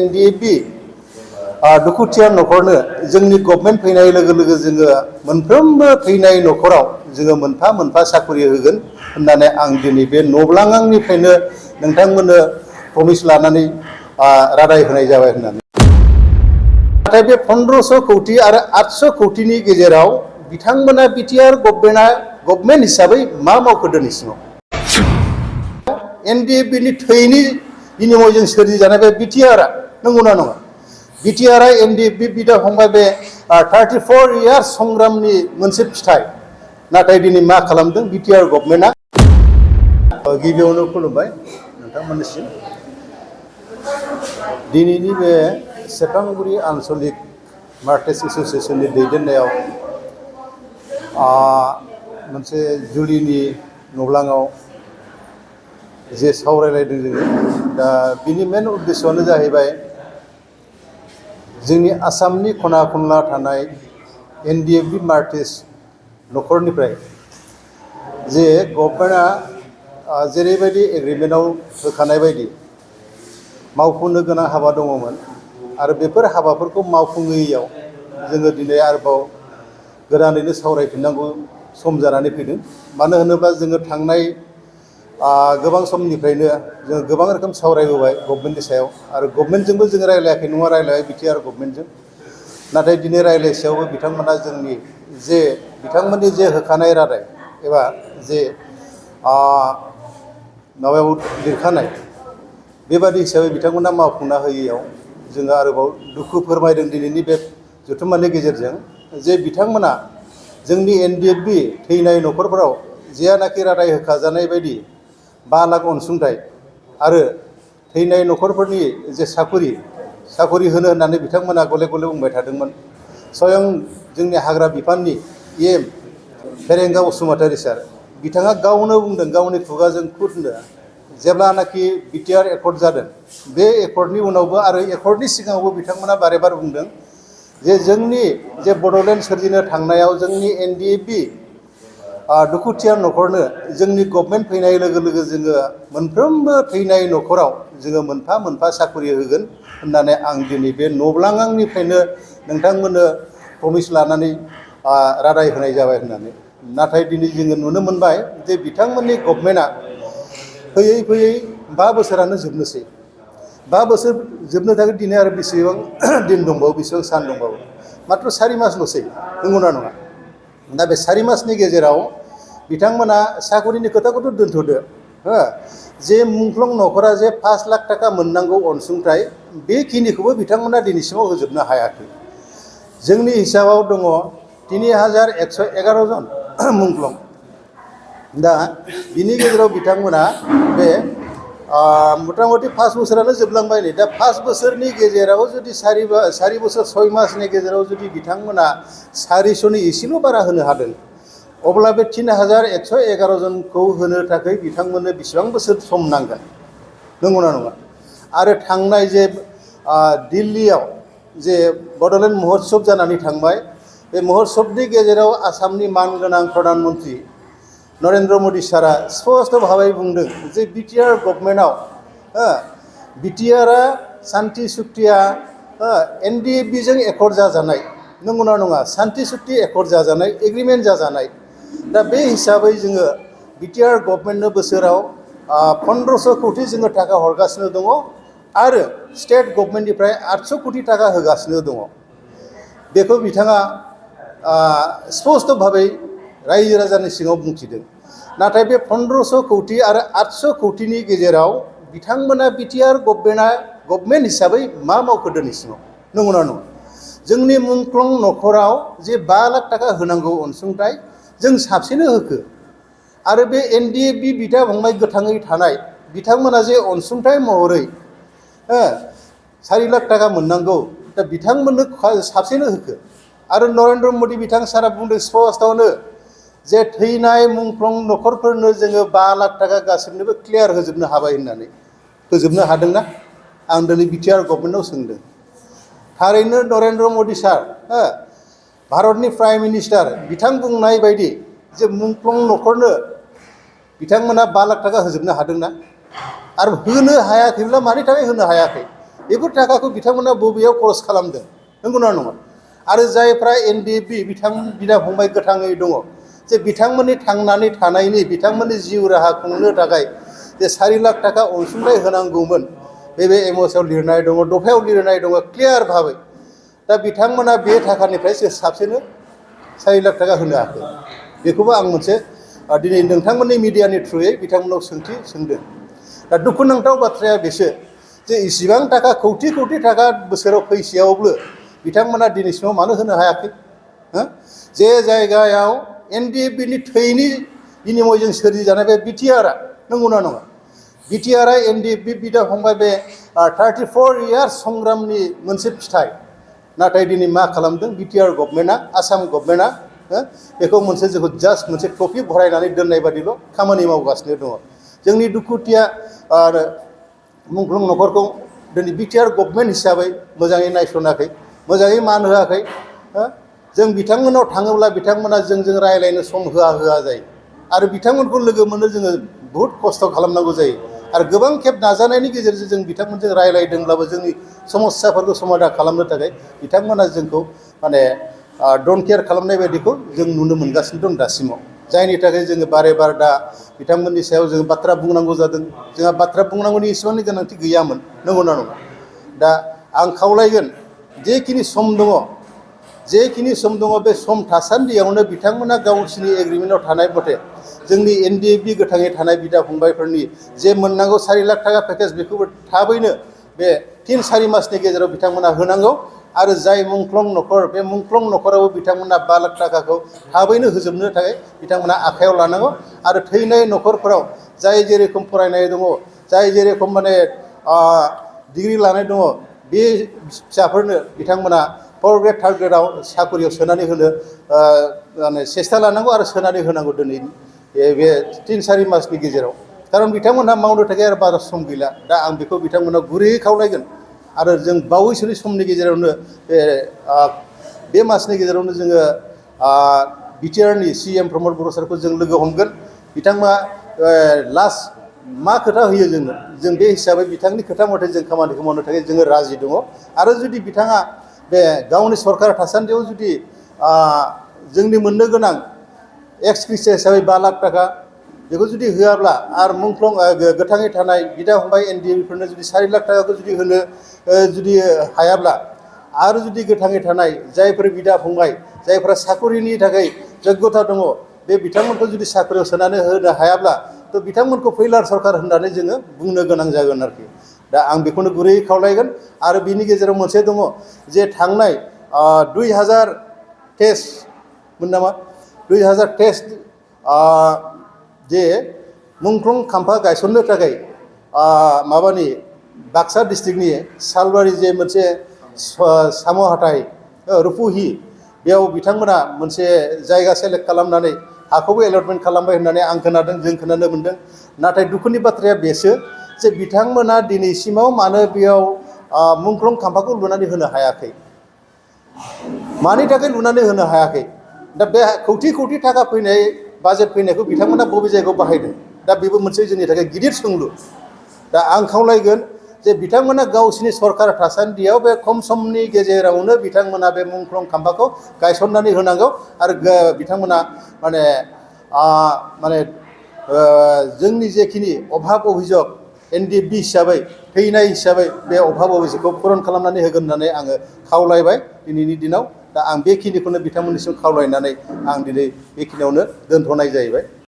NDFB दुखुथिया नखरनो जोंनि government फैनाय लोगो लोगो जोङो मोनफ्रोमबो फैनाय नखराव जोङो मोनफा मोनफा साख्रि होगोन होननानै आं दिनै बे नब्लाङांनिफ्रायनो नोंथांमोननो प्रमिस लानानै रादाय होनाय जाबाय होननानै। नाथाय बे 1500 कौटि आरो 800 कौटिनि गेजेराव बिथांमोना BTR गभर्नमेन्ट हिसाबै मा मावखो दिनैसिमाव? NDFB नि थैनि बिनिमयजों सोरजिजानाय बे BTR नंगौना नङा? BTR NDFB बिदा फंबाय बे 34 इयार्स संग्रामनि मोनसे फिथाइ। नाथाय दिनै मा खालामदों BTR गभर्नमेन्टआ? गिबियावनो खुलुमबाय नोंथांमोननिसिम। दिनैनि बे सेरफांगुरि आन्चलिक मार्टार्स एस'सिएशननि दैदेननायाव मोनसे जुलिनि नब्लाङाव जे सावरायलायदों जोङो, दा बिनि मेन उद्देश्यआनो जाहैबाय जोंनि आसामनि खना खनला थानाय NDFB मार्टार्स नखरनिफ्राय जे गभर्नमेन्टआ जेरैबायदि एग्रिमेन्टआव होखानाय बायदि मावफुंनो गोनां हाबा दङमोन आरो बेफोर हाबाफोरखौ मावफुङैयाव जोङो दिनै आरोबाव गोदानैनो सावरायफिननांगौ सम जानानै फैदों। मानो होनोब्ला जोङो थांनाय गोबां समनिफ्रायनो जों गोबां रोखोम सावरायबोबाय गभर्नमेन्टनि सायाव आरो गभर्नमेन्टजोंबो जों रायलायाखै नङा, रायलायबाय BTR गभर्नमेन्टजों। नाथाय दिनै रायलायसेयावबो बिथांमोना जोंनि जे बिथांमोननि जे होखानाय रादाय एबा जे माबायाव लिरखानाय बेबादि हिसाबै बिथांमोना मावफुंना होयैयाव जोङो आरोबाव दुखु फोरमायदों दिनैनि बे जथुम्मानि गेजेरजों जे बिथांमोना जोंनि NDFB थैनाय नखरफोराव जेयानाखि रादाय होखाजानाय बायदि 5 लाख अनसुंथाइ आरो थैनाय नखरफोरनि जे साखरि होनो होननानै बिथांमोना गले गले बुंबाय थादोंमोन। स्वयं जोंनि हाग्रा बिफाननि EM फेरेंगा बसुमतारी सार बिथाङा गावनो बुंदों, गावनि खुगाजों खुदनो, जेब्लानाखि BTR एकर्ड जादों बे एकर्डनि उनावबो आरो एकर्डनि सिगाङावबो बिथांमोना बारे बारे बुंदों जे जोंनि जे बड'लेण्ड सोरजिनो थांनायाव जोंनि NDFB दुखुथिया नखरनो जोंनि गभर्नमेन्ट फैनाय लोगो लोगो जोङो मोनफ्रोमबो थैनाय नखराव जोङो मोनफा मोनफा साख्रि होगोन होननानै आं दिनै बे नब्लाङांनिफ्रायनो नोंथांमोननो प्रमिस लानानै रादाय होनाय जाबाय होननानै। नाथाय दिनै जोङो नुनो मोनबाय जे बिथांमोननि गभर्नमेन्टआ फैयै फैयै 5 बोसोरानो जोबनोसै। 5 बोसोर जोबनो थाखाय दिनै आरो बेसेबां दिन दंबावो, बेसेबां सान दंबावो? मात्र 4 मासल'सै, नंगौना नङा? दा बे 4 मासनि गेजेराव बिथांमोना साख्रिनि खोथाखौथ' दोनथ'दो, जे मुंख्लं नखरा जे 5 लाख थाखा मोननांगौ अनसुंथाइ बेखिनिखौबो बिथांमोना दिनैसिमाव होजोबनो हायाखै। जोंनि हिसाबाव दङ 3111 जन मुंख्लं। दा बिनि गेजेराव बिथांमोना बे मथा मथि 5 बोसोरानो जोबलांबाय नै। दा 5 बोसोरनि गेजेराव जुदि 4 बोसोर 6 मासनि गेजेराव जुदि बिथांमोना 400नि एसेल' बारा होनो हादों, अब्ला बे 3111 जनखौ होनो थाखाय बिथांमोननो बेसेबां बोसोर सम नांगोन, नंगौना नङा? आरो थांनाय जे दिल्लीयाव जे बड'लेण्ड महोत्सब जानानै थांबाय, बे महोत्सबनि गेजेराव आसामनि मानगोनां प्रधान मन्त्रि नरेन्द्र मदि सारा स्पष्ट भाबै बुंदों जे BTR गभर्नमेन्टआव BTR सान्ति सुक्तिया NDFBजों एकर्ड जाजानाय, नंगौना नङा? सान्ति सुक्ति एकर्ड जाजानाय, एग्रिमेन्ट जाजानाय। दा बे हिसाबै जोङो BTR गभर्नमेन्टनो बोसोराव 1500 कौटि जोङो थाखा हरगासिनो दङ आरो स्टेट गभर्नमेन्टनिफ्राय 800 कौटि थाखा होगासिनो दङ। बेखौ बिथाङा स्पष्ट भाबै रायजो राजानि सिङाव बुंथिदों। नाथाय बे 1500 कौटि आरो 800 कौटिनि गेजेराव बिथांमोना BTR गभर्नमेन्ट हिसाबै मा मावखो दिनैसिमाव, नंगौना नङा? जोंनि मुंख्लं नखराव जे 5 लाख थाखा होनांगौ अनसुंथाइ जों साबसेनो होखो? आरो बे NDFB बिदा फंबाय गोथाङै थानाय बिथांमोना जे अनसुंथाइ महरै 4 लाख थाखा मोननांगौ, दा बिथांमोननो साबसेनो होखो? आरो नरेन्द्र मदि बिथां सारा बुंदों स्पष्टआवनो जे थैनाय मुंख्लं नखरफोरनो जोङो 5 लाख थाखा गासिबनोबो क्लियार होजोबनो हाबाय होननानै। होजोबनो हादोंना? आं दिनै BTR गभर्नमेन्टआव सोंदों। थारैनो नरेन्द्र मदि सार, भारतनि प्राइम मिनिस्टार बिथां बुंनाय बायदि जे मुंख्लं नखरनो बिथांमोना 5 लाख थाखा होजोबनो हादोंना? आरो होनो हायाखैब्ला मानि थाखाय होनो हायाखै? बेफोर थाखाखौ बिथांमोना बबेयाव खरस खालामदों नंगौना नङा आरो जायफ्रा NDFB बिदा फंबाय गोथाङै दङ जे बिथांमोननि थांनानै थानायनि बिथांमोननि जिउ राहा खुंनो थाखाय जे 4 लाख थाखा अनसुंथाइ होनांगौमोन बे एमओएसआव लिरनाय दङ दफायाव लिरनाय दङ क्लियार भाबै दा बिथांमोना बे थाखानिफ्राय साबसिनो 4 लाख थाखा होनो हायाखै बेखौबो आं मोनसे दिनै नोंथांमोननि मिडियानि थ्रुयै बिथांमोनाव सोंथि सोंदों दा दुखुनांथाव बाथ्राया बेसो जे इसिबां थाखा कौटि कौटि थाखा बोसोराव फैसेयावबो बिथांमोना दिनैसिमाव मानो होनो हायाखै जे जायगायाव NDFBनि थैनि बिनिमयजों सोरजिजानाय बे BTR नंगौना नङा BTR NDFB बिदा फंबाय बे 34 इयार्स संग्रामनि मोनसे फिथाइ नाथाय दिनै मा खालामदों BTR गभर्नमेन्टआ आसाम गभर्नमेन्टआ बेखौ मोनसे जोंखौ जास्ट मोनसे टपि भरायनानै दोननाय बादिल' खामानि मावगासिनो दङ जोंनि दुखुथिया आरो मुंख्लं नखरखौ दिनै BTR गभर्नमेन्ट हिसाबै मोजाङै नायसनाखै मोजाङै मान होआखै जों बिथांमोनाव थाङोब्ला बिथांमोना जोंजों रायलायनो सम होआ जायो आरो बिथांमोनखौ लोगो मोननो जोङो बहुद खस्थ' खालामनांगौ जायो आरो गोबां खेब नाजानायनि गेजेरजों जों बिथांमोनजों रायलायदोंब्लाबो जोंनि समस्याफोरखौ समाधान खालामनो थाखाय बिथांमोना जोंखौ माने डन्ट केयार खालामनाय बायदिखौ जों नुनो मोनगासिनो दं दासिमाव जायनि थाखाय जोङो बारे बार दा बिथांमोननि सायाव जोङो बाथ्रा बुंनांगौ जादों जोंहा बाथ्रा बुंनांगौनि इसेबांनि गोनांथि गैयामोन नंगौना नङा दा आं खावलायगोन जेखिनि सम दङ बे सम थासान्दियावनो बिथांमोना गावसोरनि एग्रिमेन्टआव थानाय मथे जोंनि NDFB गोथाङै थानाय बिदा फंबायफोरनि जे मोननांगौ 4 लाख थाखा पेकेज बेखौबो थाबैनो बे 3-4 मासनि गेजेराव बिथांमोना होनांगौ आरो जाय मुंख्लं नखर बे मुंख्लं नखरावबो बिथांमोना 5 लाख थाखाखौ थाबैनो होजोबनो थाखाय बिथांमोना आखायाव लानांगौ आरो थैनाय नखरफोराव जाय जेरेखम फरायनाय दङ जाय जेरेखम माने डिग्री लानाय दङ बे फिसाफोरनो बिथांमोना 4 ग्रेड 3 ग्रेडआव साकरियाव सोनानै होनो माने सेस्था लानांगौ आरो सोनानै होनांगौ दिनै बे 3-4 मासनि गेजेराव खारन बिथांमोनहा मावनो थाखाय आरो बारा सम गैला दा आं बेखौ बिथांमोनाव गुरैयै खावलायगोन आरो जों बावैसोनि समनि गेजेरावनो बे मासनि गेजेरावनो जोङो BTRनि CM प्रमद बर' सारखौ जों लोगो हमगोन बिथाङा लास्ट मा खोथा होयो जों बे हिसाबै बिथांनि खोथा मथे जों खामानिखौ मावनो थाखाय जोङो राजि दङ आरो जुदि बिथाङा बे गावनि सरकार थासान्दियाव जुदि जोंनि मोननो गोनां एक्स ग्रेसिया हिसाबै 5 लाख थाखा बेखौ जुदि होआब्ला आरो मुंख्लं गोथाङै थानाय बिदा फंबाय NDFBफोरनो जुदि 4 लाख थाखाखौ जुदि होनो जुदि हायाब्ला आरो जुदि गोथाङै थानाय जायफोर बिदा फंबाय जायफोरा साकरिनि थाखाय जग्यता दङ बे बिथांमोनखौ जुदि साकरियाव सोनानै होनो हायाब्ला थ' बिथांमोनखौ फैलार सरकार होननानै जोङो बुंनो गोनां जागोन आरोखि दा आं बेखौनो गुरैयै खावलायगोन आरो बिनि गेजेराव मोनसे दङ जे थांनाय 2000 टेस्ट मोन नामा 2000 टेस्ट जे मुंख्लं खाम्फा गायसननो थाखाय माबानि बाक्सा डिस्ट्रिक्टनि सालबारि जे मोनसे साम' हाथाइ रुपुहि बेयाव बिथांमोना मोनसे जायगा सेलेक्ट खालामनानै हाखौबो एलटमेन्ट खालामबाय होननानै आं खोनादों जों खोनानो मोनदों नाथाय दुखुनि बाथ्राया बेसो जे बिथांमोना दिनैसिमाव मानो बेयाव मुंख्लं खाम्फाखौ लुनानै होनो हायाखै मानि थाखाय लुनानै होनो हायाखै दा बे कौटि कौटि थाखा फैनाय बाजेट फैनायखौ बिथांमोना बबे जायगायाव बाहायदों दा बेबो मोनसे जोंनि थाखाय गिदिर सोंलु दा आं खावलायगोन जे बिथांमोना गावसिनि सरकार थासान्दियाव बे खम समनि गेजेरावनो बिथांमोना बे मुंख्लं खाम्फाखौ गायसननानै होनांगौ आरो बिथांमोना माने जोंनि जेखिनि अभाब अभिजग NDFB हिसाबै थैनाय हिसाबै बे अभाब अभिजगखौ पुरन खालामनानै होगोन होननानै आङो खावलायबाय दिनैनि दिनाव दा आं बेखिनिखौनो बिथांमोननिसिम खावलायनानै आं दिनै बेखिनियावनो दोनथ'नाय जाहैबाय।